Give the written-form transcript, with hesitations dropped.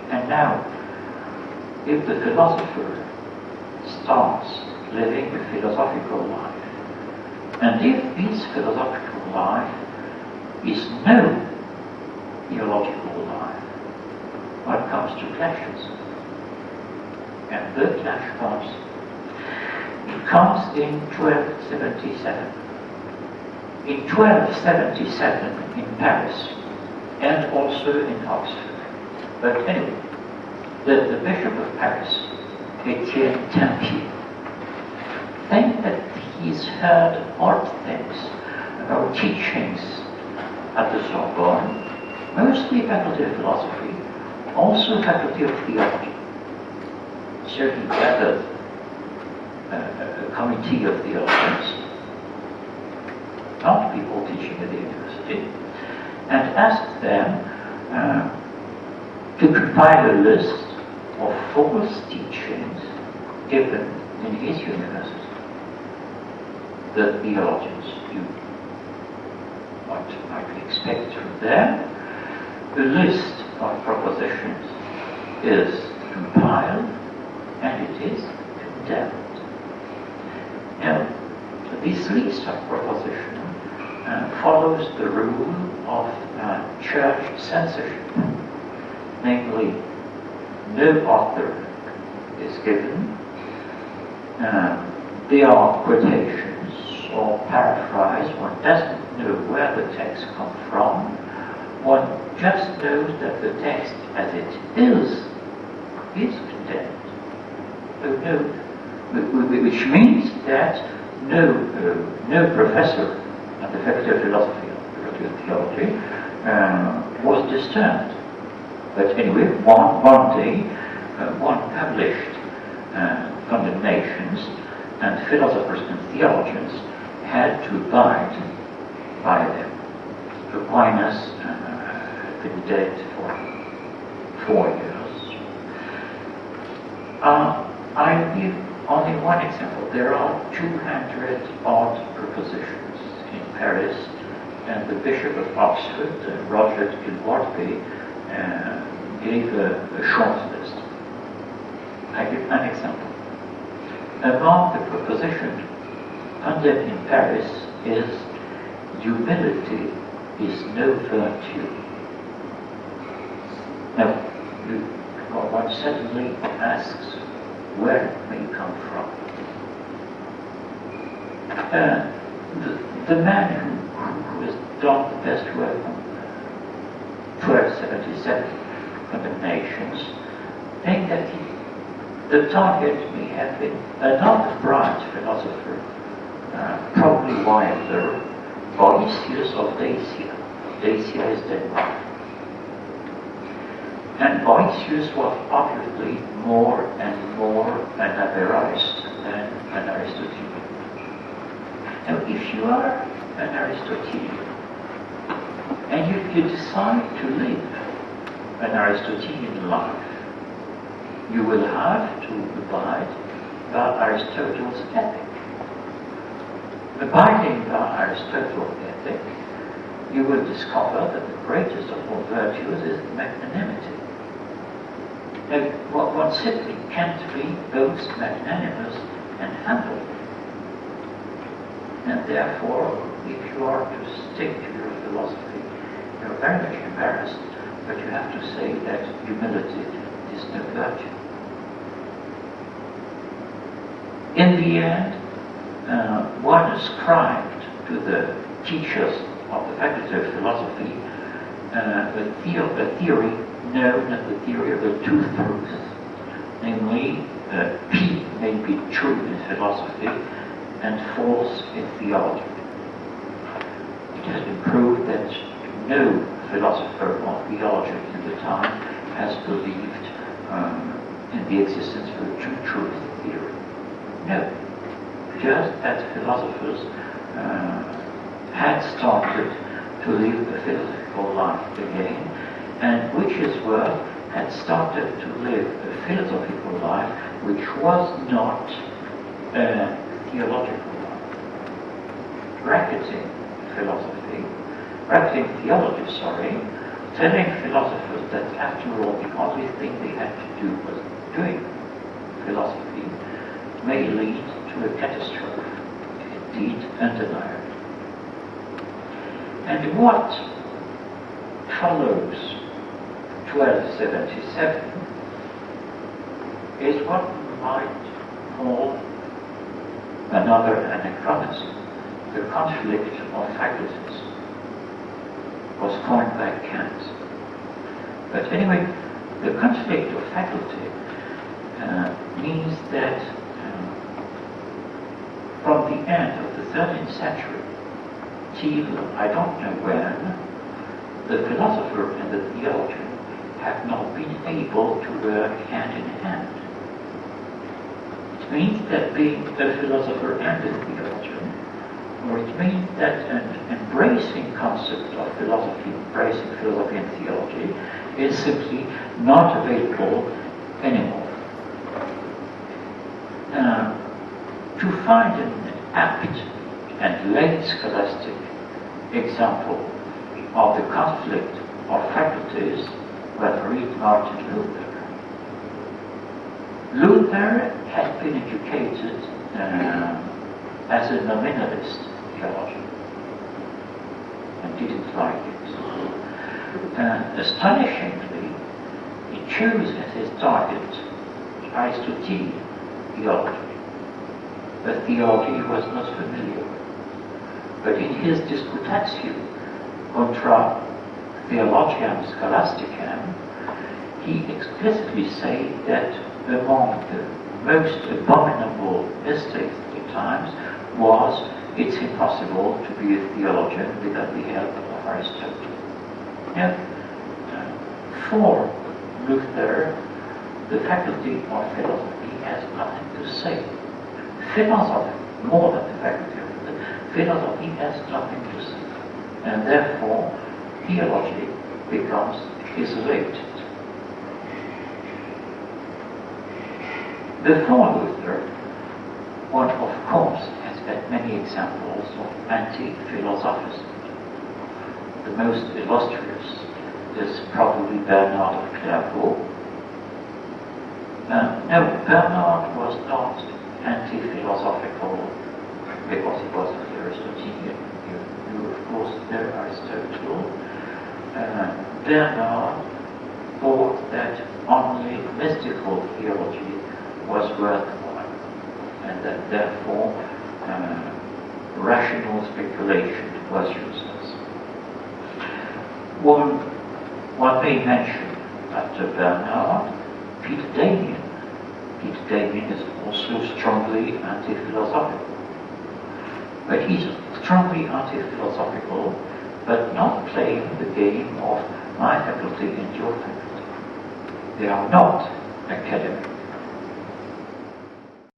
And now, if the philosopher starts living a philosophical life, and if his philosophical life is no theological life, what comes to clashes? And the clash comes. It comes in 1277. In 1277 in Paris, and also in Oxford. But anyway, the Bishop of Paris, Etienne Tempier, thinks that he's heard odd things about teachings at the Sorbonne, mostly faculty of philosophy, also faculty of theology. So he gathered a committee of theologians, not people teaching at the university, and asked them to compile a list of false teachings given in his university. The theologians do what might be expected from them. The list of propositions is compiled and it is condemned. Now, this list of propositions follows the rule of church censorship. Namely, no author is given. There are quotations or paraphrase. One doesn't know where the text comes from. One just knows that the text as it is condemned. Which means that no professor at the Faculty of Philosophy or the Faculty of Theology was disturbed. But anyway, one day, one published condemnations, and philosophers and theologians had to abide by them. Aquinas had been dead for 4 years. I'll give only one example. There are 200 odd propositions in Paris, and the Bishop of Oxford, Roger Gilbert, gave a short list. I give an example. Among the propositions condemned in Paris is humility is no virtue. Now, one suddenly asks where it may come from. The man who has done the best work on 1277 condemnations, think that the target may have been another bright philosopher, probably Wilder, Boëthius of Dacia. Dacia is Denmark. And Boëthius was obviously more and more an Averroist than an Aristotelian. Now, if you are an Aristotelian, and you decide to live an Aristotelian life, you will have to abide by Aristotle's ethic. Abiding by Aristotle's ethic, you will discover that the greatest of all virtues is magnanimity. Now, one simply can't be both magnanimous and humble. And therefore, if you are to stick to your philosophy, you're very much embarrassed, but you have to say that humility is no virtue. In the end, one ascribed to the teachers of the Faculty of Philosophy a theory known as the theory of the two truths. Namely, P may be true in philosophy and false in theology. It has been proved that no philosopher or theologian in the time has believed in the existence of a two-truth theory. No. Just as philosophers had started to live a philosophical life again, and witches had started to live a philosophical life which was not a theological life. Bracketing theology, telling philosophers that after all the only thing they had to do was doing philosophy may lead to a catastrophe, indeed undeniable. And what follows 1277 is what we might call another anachronism, the conflict of faculties, was coined by Kant. But anyway, the conflict of faculty means that from the end of the 13th century till I don't know when, the philosopher and the theologian have not been able to work hand in hand. It means that being a philosopher and a theologian, or it means that an embracing concept of philosophy, embracing philosophy and theology, is simply not available anymore. To find an apt and late scholastic example of the conflict of faculties, well, read Martin Luther. Luther had been educated as a nominalist theologian and didn't like it. Astonishingly, he chose as his target Aristotelian theology, a theology he was not familiar with. But in his Disputatio contra Theologiam Scholasticam, he explicitly said that among the most abominable mistakes at times was it's impossible to be a theologian without the help of Aristotle. Now, for Luther, the faculty of philosophy has nothing to say. Philosophy, more than the faculty of philosophy, has nothing to say. And therefore, theology becomes isolated. Before Luther, one of course has had many examples of anti-philosophism. The most illustrious is probably Bernard of Clairvaux. No, Bernard was not anti-philosophical because he was an Aristotelian. You of course know Aristotle. Bernard thought that only mystical theology was worthwhile, and that therefore rational speculation was useless. One may mention after Bernard, Peter Damian. Peter Damian is also strongly anti-philosophical. But he's strongly anti-philosophical, but not playing the game of my faculty and your faculty. They are not academic.